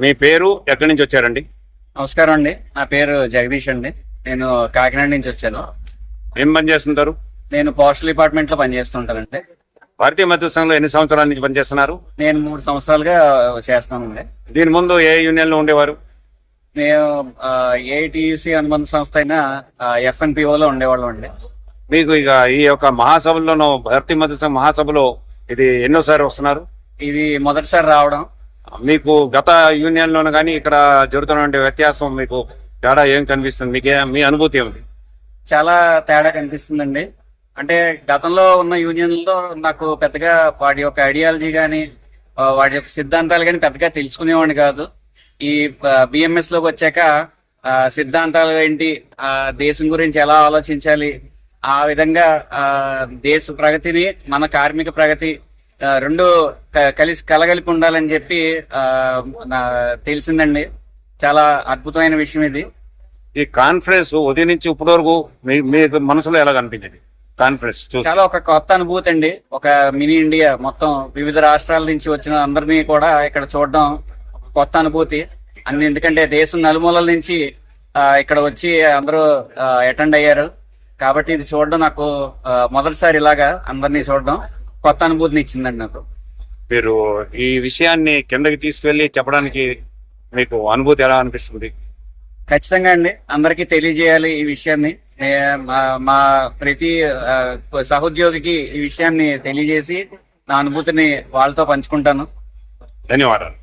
మీ పేరు ఎక్కడి నుంచి వచ్చారండి? నమస్కారం అండి. నా పేరు జగదీష్ అండి. నేను కాకినాడ నుంచి వచ్చాను. ఏం పని చేస్తుంటారు? నేను పోస్టల్ డిపార్ట్మెంట్ లో పనిచేస్తుంటానండి. భారతీయ మజ్దూర్ సంఘంలో ఎన్ని సంవత్సరాల నుంచి పనిచేస్తున్నారు? నేను 3 సంవత్సరాలుగా చేస్తానండి. దీని ముందు ఏ యూనియన్ లో ఉండేవారు? నేను ఏఐటియుసి అనుబంధ సంస్థ అయిన FNPO లో ఉండేవాళ్ళం అండి. మీకు ఇక ఈ యొక్క మహాసభల్లోనూ భారతీయ మజ్దూర్ సంఘం మహాసభలో ఇది ఎన్నోసారి వస్తున్నారు? ఇది మొదటిసారి రావడం. మీకు గత యూనియన్ లోను కానీ ఇక్కడ జరుగుతున్న వ్యత్యాసం మీకు తేడా ఏం కనిపిస్తుంది? మీ అనుభూతి ఏమిటి? చాలా తేడా కనిపిస్తుందండి. అంటే గతంలో ఉన్న యూనియన్లో నాకు పెద్దగా వాటి యొక్క ఐడియాలజీ కానీ వాటి యొక్క సిద్ధాంతాలు కానీ పెద్దగా తెలుసుకునేవాడిని కాదు. ఈ BMS లోకి వచ్చాక సిద్ధాంతాలు ఏంటి, దేశం గురించి ఎలా ఆలోచించాలి, ఆ విధంగా దేశ ప్రగతిని మన కార్మిక ప్రగతి రెండు కలగలిపి ఉండాలని చెప్పి తెలిసిందండి. చాలా అద్భుతమైన విషయం ఇది. ఈ కాన్ఫరెన్స్ ఉదయం నుంచి ఇప్పటి వరకు మీకు మనసులో ఎలా కనిపించింది? కాన్ఫరెన్స్ చాలా ఒక కొత్త అనుభూతి అండి. ఒక మినీ ఇండియా మొత్తం వివిధ రాష్ట్రాల నుంచి వచ్చిన అందరినీ కూడా ఇక్కడ చూడడం కొత్త అనుభూతి ఎందుకంటే దేశం నలుమూలల నుంచి ఇక్కడ వచ్చి అందరూ అటెండ్ అయ్యారు. కాబట్టి ఇది చూడడం నాకు మొదటిసారి ఇలాగా అందరినీ చూడడం కొత్త అనుభూతిని ఇచ్చిందండి నాకు. మీరు ఈ విషయాన్ని కిందకి తీసుకెళ్లి చెప్పడానికి మీకు అనుభూతి ఎలా అనిపిస్తుంది? ఖచ్చితంగా అండి, అందరికీ తెలియజేయాలి ఈ విషయాన్ని. మా ప్రతి సహోద్యోగికి ఈ విషయాన్ని తెలియజేసి నా అనుభూతిని వాళ్ళతో పంచుకుంటాను. ధన్యవాదాలు.